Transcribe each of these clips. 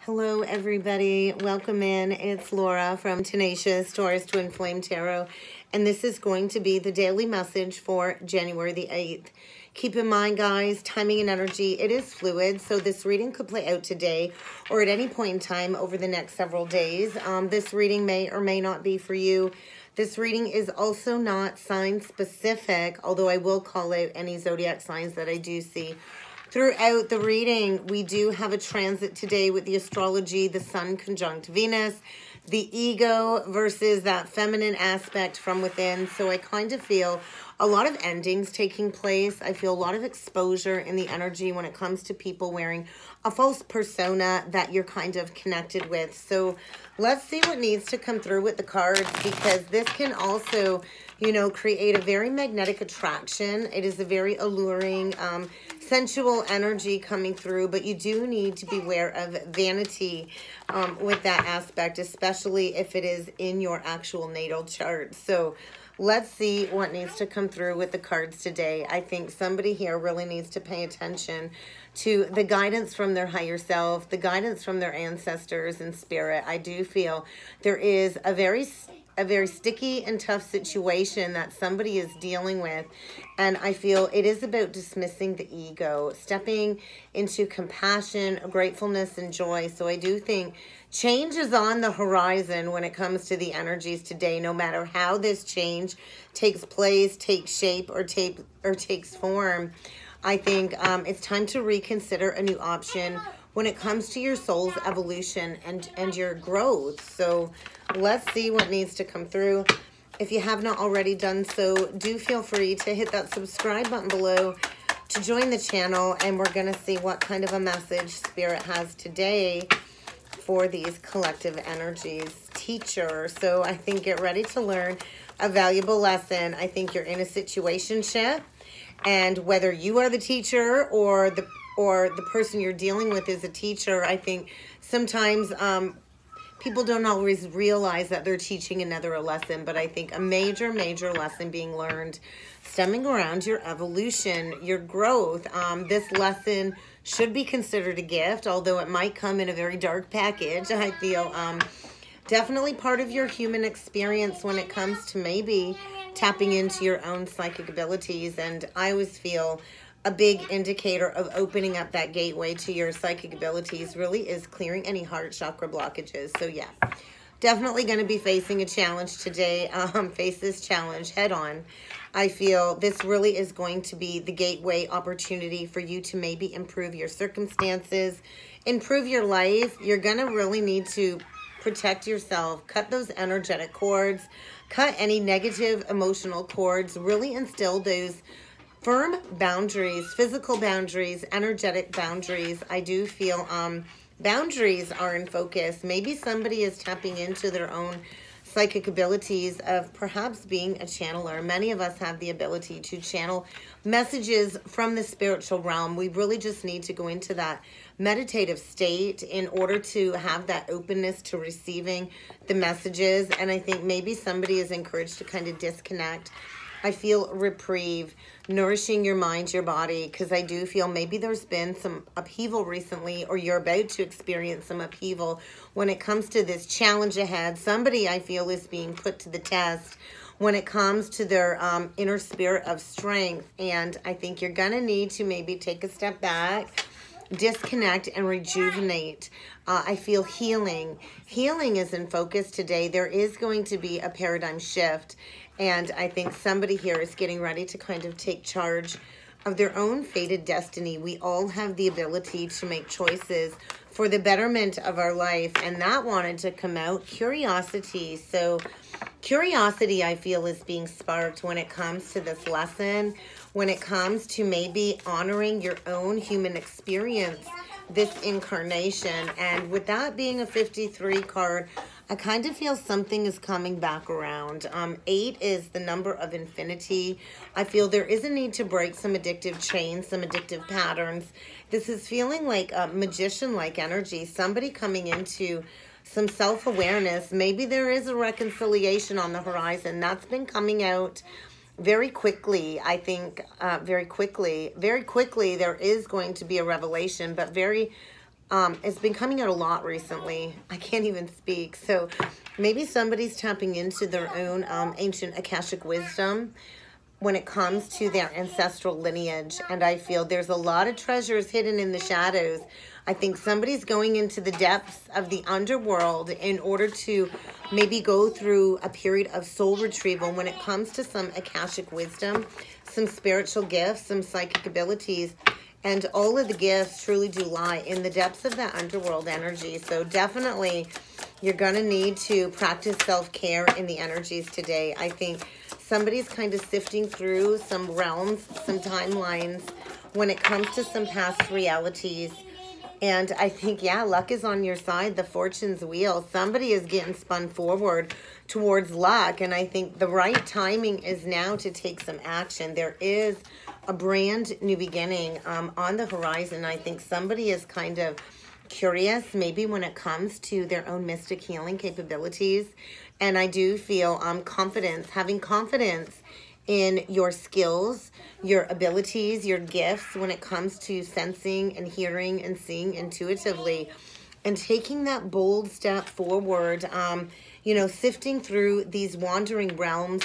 Hello, everybody. Welcome in. It's Laura from Tenacious Taurus Twin Flame Tarot, and this is going to be the daily message for January the 8th. Keep in mind, guys, timing and energy, it is fluid, so this reading could play out today or at any point in time over the next several days. This reading may or may not be for you. This reading is also not sign-specific, although I will call out any zodiac signs that I do see. Throughout the reading, we do have a transit today with the astrology, the sun conjunct Venus, the ego versus that feminine aspect from within. So I kind of feel a lot of endings taking place. I feel a lot of exposure in the energy when it comes to people wearing a false persona that you're kind of connected with. So let's see what needs to come through with the cards, because this can also, you know, create a very magnetic attraction. It is a very alluring, sensual energy coming through, but you do need to beware of vanity with that aspect, especially if it is in your actual natal chart. So let's see what needs to come through with the cards today. I think somebody here really needs to pay attention to the guidance from their higher self, the guidance from their ancestors and spirit. I do feel there is a very sticky and tough situation that somebody is dealing with. And I feel it is about dismissing the ego, stepping into compassion, gratefulness, and joy. So I do think change is on the horizon when it comes to the energies today, no matter how this change takes place, takes shape, or takes form. I think it's time to reconsider a new option when it comes to your soul's evolution and your growth. So let's see what needs to come through. If you have not already done so, do feel free to hit that subscribe button below to join the channel, and we're going to see what kind of a message Spirit has today for these collective energies. Teacher. So I think get ready to learn a valuable lesson. I think you're in a situationship, and whether you are the teacher or the person you're dealing with is a teacher, I think sometimes people don't always realize that they're teaching another a lesson, but I think a major lesson being learned stemming around your evolution, your growth. This lesson should be considered a gift, although it might come in a very dark package. I feel definitely part of your human experience when it comes to maybe tapping into your own psychic abilities. And I always feel a big indicator of opening up that gateway to your psychic abilities really is clearing any heart chakra blockages. So yeah, definitely going to be facing a challenge today. Face this challenge head on. I feel this really is going to be the gateway opportunity for you to maybe improve your circumstances, improve your life. You're going to really need to protect yourself, cut those energetic cords, cut any negative emotional cords, really instill those firm boundaries, physical boundaries, energetic boundaries. I do feel boundaries are in focus. Maybe somebody is tapping into their own psychic abilities of perhaps being a channeler. Many of us have the ability to channel messages from the spiritual realm. We really just need to go into that meditative state in order to have that openness to receiving the messages. And I think maybe somebody is encouraged to kind of disconnect. I feel reprieve, nourishing your mind, your body, because I do feel maybe there's been some upheaval recently, or you're about to experience some upheaval when it comes to this challenge ahead. Somebody, I feel, is being put to the test when it comes to their inner spirit of strength. And I think you're going to need to maybe take a step back, disconnect, and rejuvenate. I feel healing. Healing is in focus today. There is going to be a paradigm shift. And I think somebody here is getting ready to kind of take charge of their own fated destiny. We all have the ability to make choices for the betterment of our life. And that wanted to come out. Curiosity. So curiosity, I feel, is being sparked when it comes to this lesson, when it comes to maybe honoring your own human experience, this incarnation. And with that being a 53 card, I kind of feel something is coming back around. 8 is the number of infinity. I feel there is a need to break some addictive chains, some addictive patterns. This is feeling like a magician-like energy, somebody coming into some self-awareness. Maybe there is a reconciliation on the horizon. That's been coming out very quickly. I think very quickly there is going to be a revelation, but very It's been coming out a lot recently. I can't even speak. So maybe somebody's tapping into their own ancient Akashic wisdom when it comes to their ancestral lineage. And I feel there's a lot of treasures hidden in the shadows. I think somebody's going into the depths of the underworld in order to maybe go through a period of soul retrieval when it comes to some Akashic wisdom, some spiritual gifts, some psychic abilities. And all of the gifts truly do lie in the depths of that underworld energy. So definitely you're going to need to practice self-care in the energies today. I think somebody's kind of sifting through some realms, some timelines when it comes to some past realities. And I think, yeah, luck is on your side, the fortune's wheel. Somebody is getting spun forward towards luck. And I think the right timing is now to take some action. There is a brand new beginning on the horizon. I think somebody is kind of curious, maybe when it comes to their own mystic healing capabilities. And I do feel confidence, having confidence in your skills, your abilities, your gifts when it comes to sensing and hearing and seeing intuitively, and taking that bold step forward, you know, sifting through these wandering realms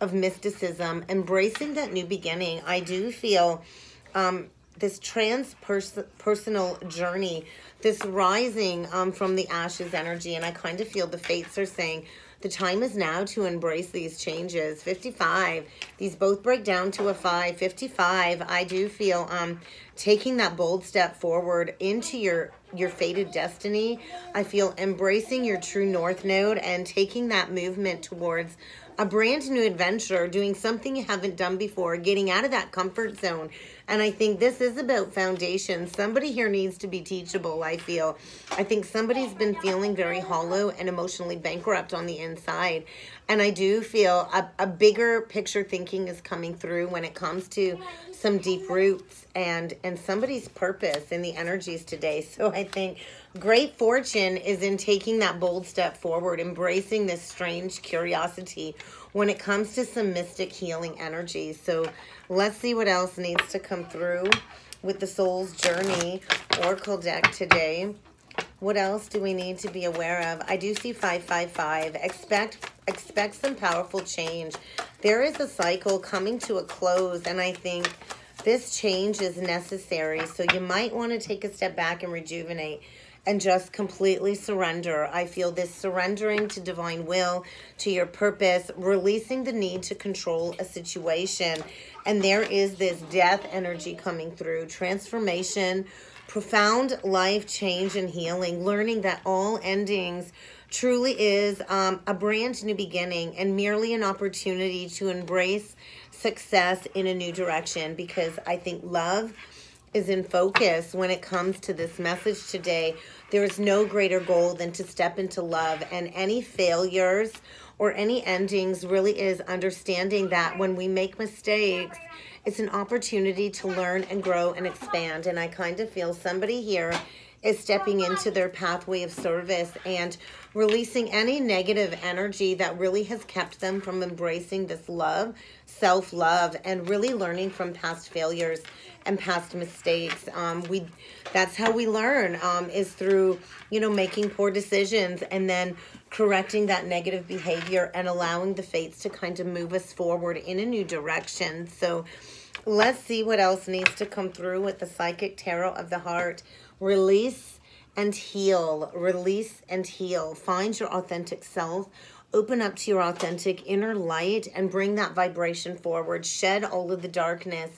of mysticism, embracing that new beginning. I do feel this transpersonal journey, this rising from the ashes energy, and I kind of feel the fates are saying, the time is now to embrace these changes. 55, these both break down to a 5. 55, I do feel taking that bold step forward into your fated destiny. I feel embracing your true north node and taking that movement towards a brand new adventure, doing something you haven't done before, getting out of that comfort zone. And I think this is about foundation. Somebody here needs to be teachable, I feel. I think somebody's been feeling very hollow and emotionally bankrupt on the inside. And I do feel a bigger picture thinking is coming through when it comes to some deep roots and somebody's purpose in the energies today. So I think great fortune is in taking that bold step forward, embracing this strange curiosity when it comes to some mystic healing energies. So let's see what else needs to come through with the Soul's Journey Oracle deck today. What else do we need to be aware of? I do see 555. Expect some powerful change. There is a cycle coming to a close, and I think this change is necessary. So you might want to take a step back and rejuvenate and just completely surrender. I feel this surrendering to divine will, to your purpose, releasing the need to control a situation. And there is this death energy coming through, transformation, profound life change and healing, learning that all endings truly is a brand new beginning and merely an opportunity to embrace success in a new direction, because I think love is in focus when it comes to this message today. There is no greater goal than to step into love, and any failures or any endings really is understanding that when we make mistakes, it's an opportunity to learn and grow and expand. And I kind of feel somebody here is stepping into their pathway of service and releasing any negative energy that really has kept them from embracing this love, self-love, and really learning from past failures and past mistakes. That's how we learn, is through, you know, making poor decisions and then correcting that negative behavior and allowing the fates to kind of move us forward in a new direction. So let's see what else needs to come through with the Psychic Tarot of the Heart. Release and heal. Release and heal. Find your authentic self. Open up to your authentic inner light and bring that vibration forward. Shed all of the darkness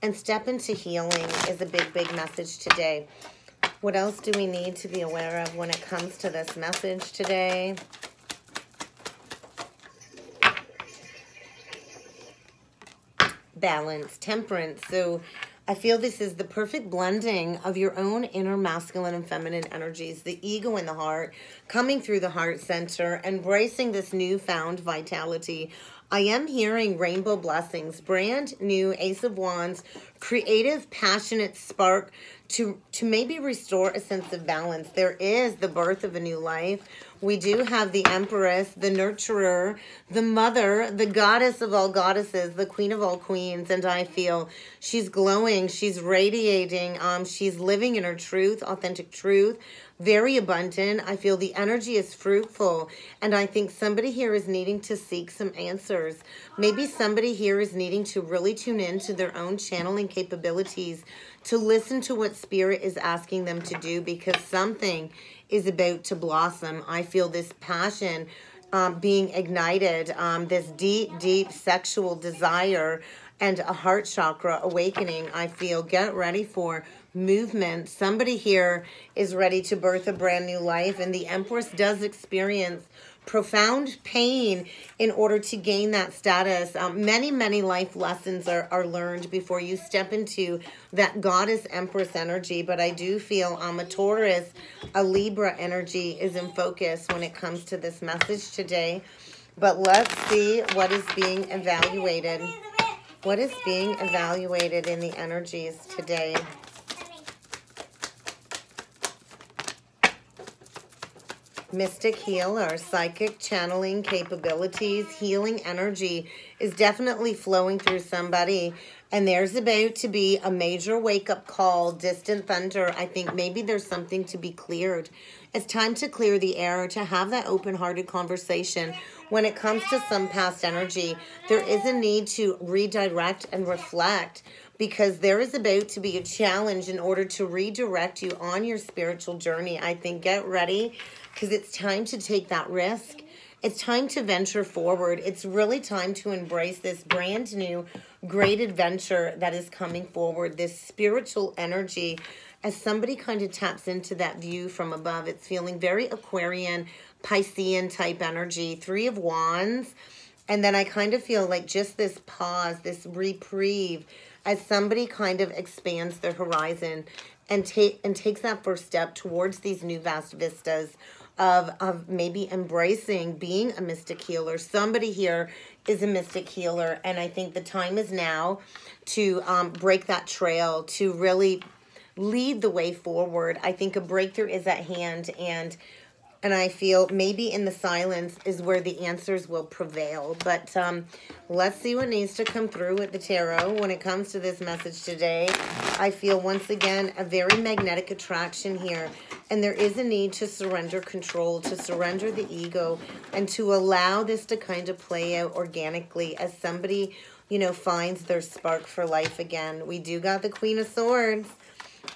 and step into healing is a big, big message today. What else do we need to be aware of when it comes to this message today? Balance, temperance. So I feel this is the perfect blending of your own inner masculine and feminine energies, the ego and the heart, coming through the heart center, embracing this newfound vitality. I am hearing rainbow blessings, brand new Ace of Wands, creative, passionate spark to maybe restore a sense of balance. There is the birth of a new life. We do have the Empress, the nurturer, the mother, the goddess of all goddesses, the queen of all queens. And I feel she's glowing, she's radiating, she's living in her truth, authentic truth, very abundant. I feel the energy is fruitful. And I think somebody here is needing to seek some answers. Maybe somebody here is needing to really tune into their own channeling capabilities, to listen to what Spirit is asking them to do, because something is about to blossom. I feel this passion being ignited, this deep, deep sexual desire and a heart chakra awakening. I feel, get ready for movement. Somebody here is ready to birth a brand new life, and the Empress does experience profound pain in order to gain that status. Many, many life lessons are learned before you step into that goddess Empress energy. But I do feel a Taurus, a Libra energy is in focus when it comes to this message today. But let's see what is being evaluated. What is being evaluated in the energies today? Mystic healer, psychic channeling capabilities, healing energy is definitely flowing through somebody. And there's about to be a major wake-up call, distant thunder. I think maybe there's something to be cleared. It's time to clear the air, to have that open-hearted conversation. When it comes to some past energy, there is a need to redirect and reflect, because there is about to be a challenge in order to redirect you on your spiritual journey. I think get ready, because it's time to take that risk. It's time to venture forward. It's really time to embrace this brand new, great adventure that is coming forward, this spiritual energy. As somebody kind of taps into that view from above, it's feeling very Aquarian, Piscean type energy, 3 of Wands. And then I kind of feel like just this pause, this reprieve, as somebody kind of expands their horizon and takes that first step towards these new vast vistas of maybe embracing being a mystic healer. Somebody here is a mystic healer, and I think the time is now to break that trail, to really lead the way forward. I think a breakthrough is at hand, and I feel maybe in the silence is where the answers will prevail. But let's see what needs to come through with the tarot when it comes to this message today. I feel, once again, a very magnetic attraction here. And there is a need to surrender control, to surrender the ego, and to allow this to kind of play out organically as somebody, you know, finds their spark for life again. We do got the Queen of Swords,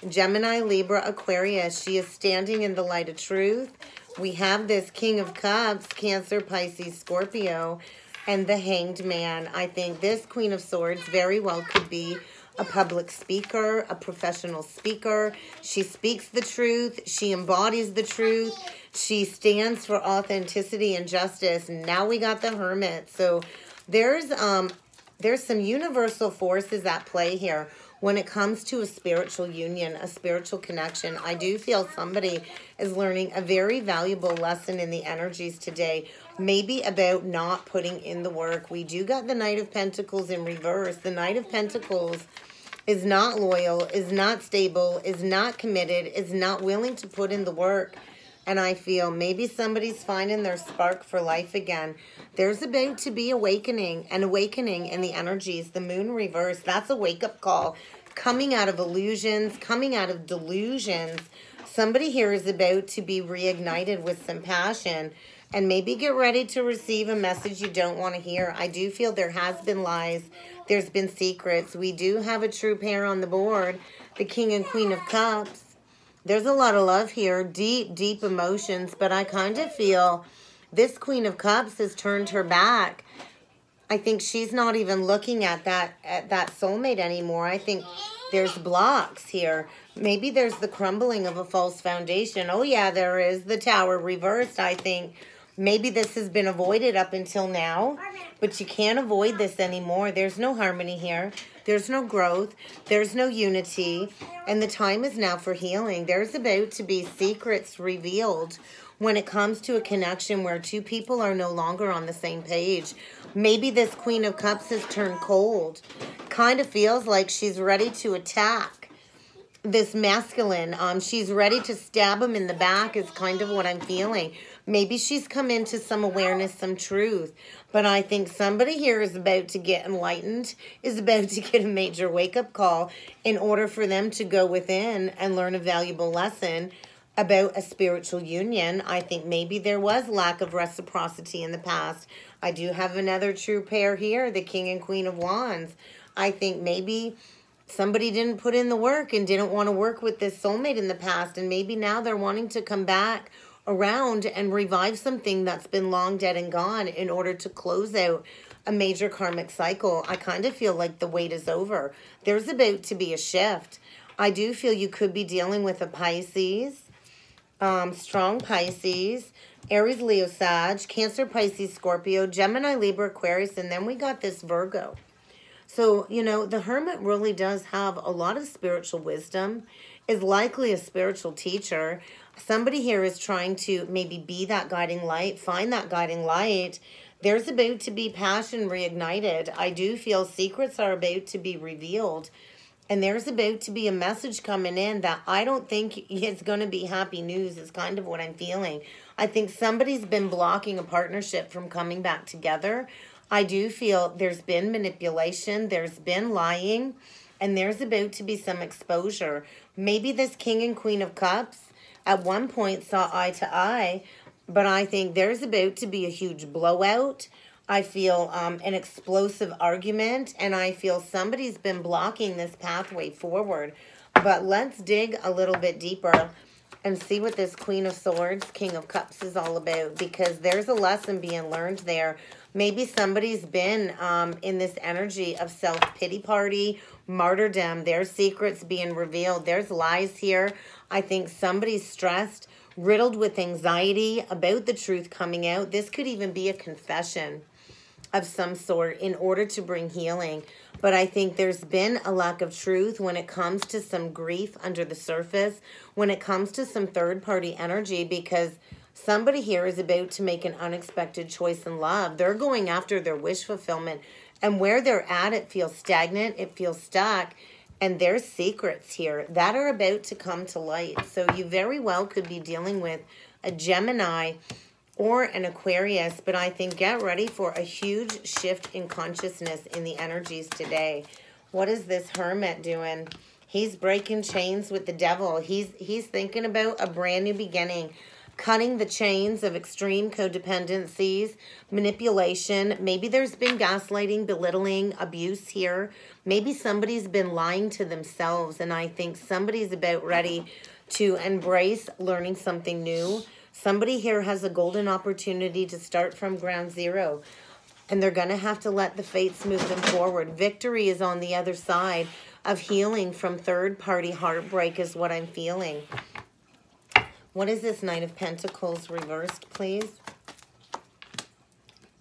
Gemini, Libra, Aquarius. She is standing in the light of truth. We have this King of Cups, Cancer, Pisces, Scorpio, and the Hanged Man. I think this Queen of Swords very well could be a public speaker, a professional speaker. She speaks the truth. She embodies the truth. She stands for authenticity and justice. And now we got the Hermit. So there's some universal forces at play here when it comes to a spiritual union, a spiritual connection. I do feel somebody is learning a very valuable lesson in the energies today, maybe about not putting in the work. We do got the Knight of Pentacles in reverse. The Knight of Pentacles is not loyal, is not stable, is not committed, is not willing to put in the work. And I feel maybe somebody's finding their spark for life again. There's about to be an awakening in the energies. The Moon reverse, that's a wake-up call. Coming out of illusions, coming out of delusions. Somebody here is about to be reignited with some passion. And maybe get ready to receive a message you don't want to hear. I do feel there has been lies. There's been secrets. We do have a true pair on the board, the King and Queen of Cups. There's a lot of love here, deep, deep emotions, but I kind of feel this Queen of Cups has turned her back. I think she's not even looking at that soulmate anymore. I think there's blocks here. Maybe there's the crumbling of a false foundation. Oh yeah, there is the Tower reversed. I think maybe this has been avoided up until now, but you can't avoid this anymore. There's no harmony here. There's no growth. There's no unity. And the time is now for healing. There's about to be secrets revealed when it comes to a connection where two people are no longer on the same page. Maybe this Queen of Cups has turned cold. Kind of feels like she's ready to attack. this masculine. She's ready to stab him in the back is kind of what I'm feeling. Maybe she's come into some awareness, some truth. But I think somebody here is about to get enlightened, is about to get a major wake-up call in order for them to go within and learn a valuable lesson about a spiritual union. I think maybe there was lack of reciprocity in the past. I do have another true pair here, the King and Queen of Wands. I think maybe somebody didn't put in the work and didn't want to work with this soulmate in the past, and maybe now they're wanting to come back around and revive something that's been long dead and gone in order to close out a major karmic cycle. I kind of feel like the wait is over. There's about to be a shift. I do feel you could be dealing with a Pisces, strong Pisces, Aries, Leo, Sag, Cancer, Pisces, Scorpio, Gemini, Libra, Aquarius, and then we got this Virgo. So, you know, the Hermit really does have a lot of spiritual wisdom, is likely a spiritual teacher. Somebody here is trying to maybe be that guiding light, find that guiding light. There's about to be passion reignited. I do feel secrets are about to be revealed. And there's about to be a message coming in that I don't think it's going to be happy news is kind of what I'm feeling. I think somebody's been blocking a partnership from coming back together. I do feel there's been manipulation, there's been lying, and there's about to be some exposure. Maybe this King and Queen of Cups at one point saw eye to eye, but I think there's about to be a huge blowout. I feel an explosive argument, and I feel somebody's been blocking this pathway forward. But let's dig a little bit deeper and see what this Queen of Swords, King of Cups is all about, because there's a lesson being learned there. Maybe somebody's been in this energy of self-pity party, martyrdom. There's secrets being revealed. There's lies here. I think somebody's stressed, riddled with anxiety about the truth coming out. This could even be a confession of some sort in order to bring healing. But I think there's been a lack of truth when it comes to some grief under the surface, when it comes to some third-party energy, because somebody here is about to make an unexpected choice in love. They're going after their wish fulfillment. And where they're at, it feels stagnant, it feels stuck. And there's secrets here that are about to come to light. So you very well could be dealing with a Gemini or an Aquarius, but I think get ready for a huge shift in consciousness in the energies today. What is this Hermit doing? He's breaking chains with the devil. He's thinking about a brand new beginning, cutting the chains of extreme codependencies, manipulation. Maybe there's been gaslighting, belittling, abuse here. Maybe somebody's been lying to themselves, and I think somebody's about ready to embrace learning something new. Somebody here has a golden opportunity to start from ground zero, and they're going to have to let the fates move them forward. Victory is on the other side of healing from third-party heartbreak is what I'm feeling. What is this Knight of Pentacles reversed, please?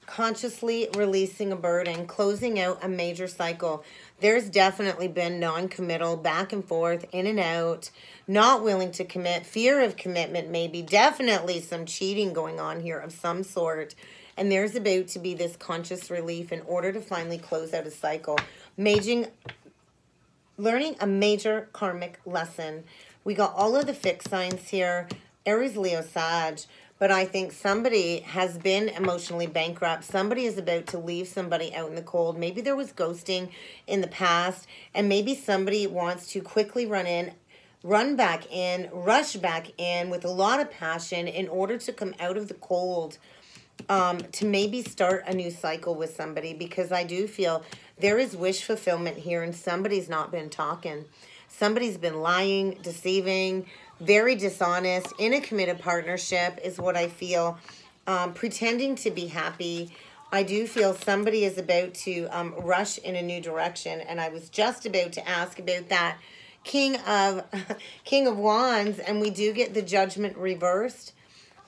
Consciously releasing a burden, closing out a major cycle. There's definitely been non-committal, back and forth, in and out, not willing to commit, fear of commitment maybe, definitely some cheating going on here of some sort. And there's about to be this conscious relief in order to finally close out a cycle. Learning a major karmic lesson. We got all of the fixed signs here, Aries, Leo, Sag. But I think somebody has been emotionally bankrupt. Somebody is about to leave somebody out in the cold. Maybe there was ghosting in the past. And maybe somebody wants to quickly run back in, rush back in with a lot of passion in order to come out of the cold, to maybe start a new cycle with somebody. Because I do feel there is wish fulfillment here and somebody's not been talking. Somebody's been lying, deceiving, very dishonest, in a committed partnership is what I feel, pretending to be happy. I do feel somebody is about to rush in a new direction, and I was just about to ask about that King of Wands, and we do get the Judgment reversed,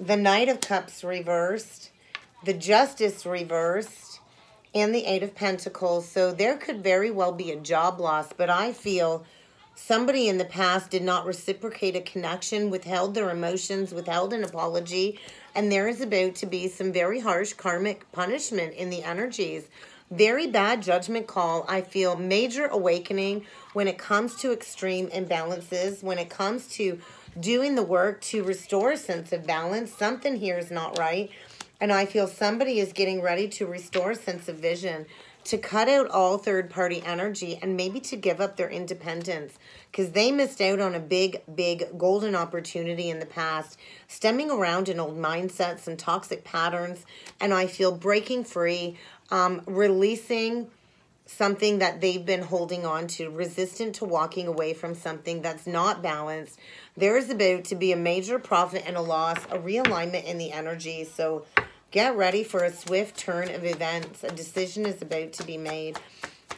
the Knight of Cups reversed, the Justice reversed, and the Eight of Pentacles. So there could very well be a job loss, but I feel somebody in the past did not reciprocate a connection, withheld their emotions, withheld an apology, and there is about to be some very harsh karmic punishment in the energies. Very bad judgment call. I feel major awakening when it comes to extreme imbalances, when it comes to doing the work to restore a sense of balance. Something here is not right. And I feel somebody is getting ready to restore a sense of vision, to cut out all third-party energy, and maybe to give up their independence, because they missed out on a big, big golden opportunity in the past, stemming around in old mindsets and toxic patterns. And I feel breaking free, releasing something that they've been holding on to, resistant to walking away from something that's not balanced. There is about to be a major profit and a loss, a realignment in the energy. So get ready for a swift turn of events. A decision is about to be made.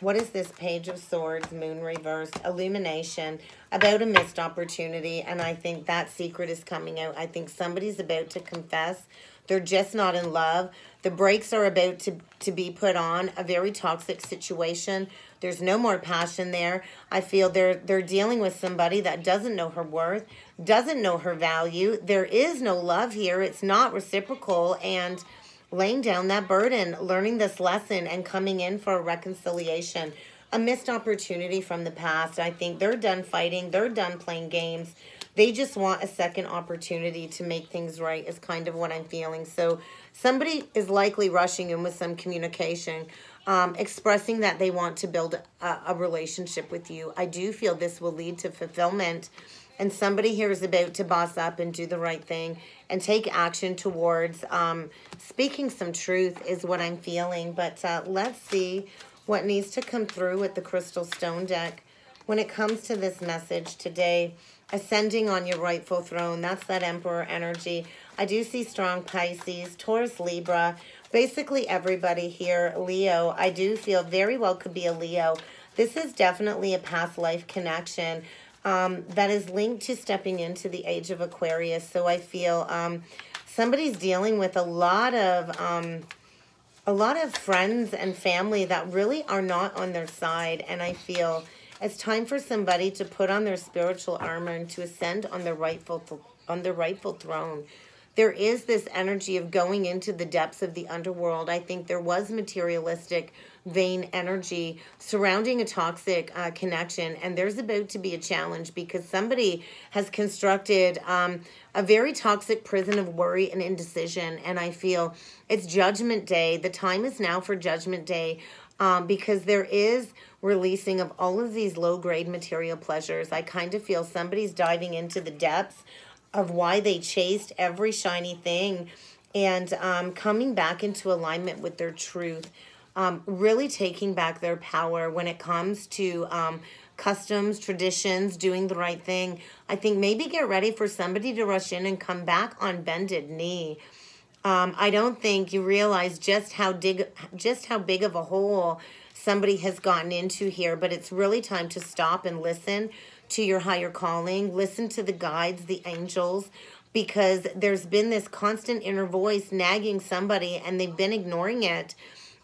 What is this? Page of Swords, Moon reversed, illumination, about a missed opportunity. And I think that secret is coming out. I think somebody's about to confess they're just not in love. The brakes are about to be put on a very toxic situation. There's no more passion there. I feel they're dealing with somebody that doesn't know her worth, doesn't know her value. There is no love here. It's not reciprocal. And laying down that burden, learning this lesson, and coming in for a reconciliation. A missed opportunity from the past. I think they're done fighting. They're done playing games. They just want a second opportunity to make things right is kind of what I'm feeling. So somebody is likely rushing in with some communication, expressing that they want to build a relationship with you. I do feel this will lead to fulfillment. And somebody here is about to boss up and do the right thing and take action towards speaking some truth is what I'm feeling. But let's see what needs to come through with the Crystal Stone deck when it comes to this message today. Ascending on your rightful throne. That's that Emperor energy. I do see strong Pisces, Taurus, Libra. Basically everybody here. Leo. I do feel very well could be a Leo. This is definitely a past life connection that is linked to stepping into the age of Aquarius. So I feel somebody's dealing with a lot of friends and family that really are not on their side. And I feel it's time for somebody to put on their spiritual armor and to ascend on their rightful throne. There is this energy of going into the depths of the underworld. I think there was materialistic, vain energy surrounding a toxic connection. And there's about to be a challenge because somebody has constructed a very toxic prison of worry and indecision. And I feel it's Judgment Day. The time is now for Judgment Day. Because there is releasing of all of these low-grade material pleasures. I kind of feel somebody's diving into the depths of why they chased every shiny thing and coming back into alignment with their truth, really taking back their power when it comes to customs, traditions, doing the right thing. I think maybe get ready for somebody to rush in and come back on bended knee. I don't think you realize just how big of a hole somebody has gotten into here, but it's really time to stop and listen to your higher calling, listen to the guides, the angels, because there's been this constant inner voice nagging somebody and they've been ignoring it.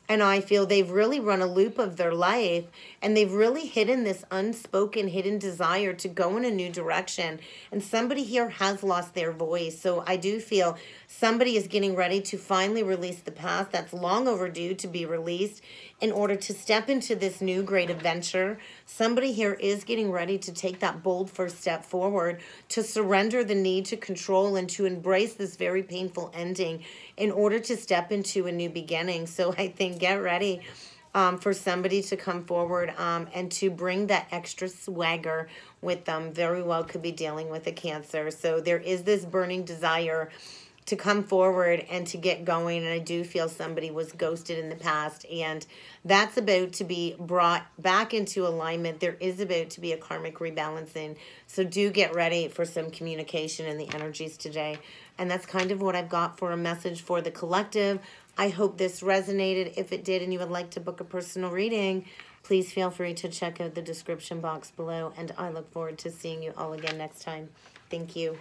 And I feel they've really run a loop of their life and they've really hidden this unspoken, hidden desire to go in a new direction. And somebody here has lost their voice. So I do feel somebody is getting ready to finally release the past that's long overdue to be released in order to step into this new great adventure. Somebody here is getting ready to take that bold first step forward, to surrender the need to control and to embrace this very painful ending in order to step into a new beginning. So I think get ready for somebody to come forward and to bring that extra swagger with them. Very well could be dealing with a Cancer. So there is this burning desire to come forward and to get going. And I do feel somebody was ghosted in the past, and that's about to be brought back into alignment. There is about to be a karmic rebalancing. So do get ready for some communication in the energies today. And that's kind of what I've got for a message for the collective. I hope this resonated. If it did and you would like to book a personal reading, please feel free to check out the description box below. And I look forward to seeing you all again next time. Thank you.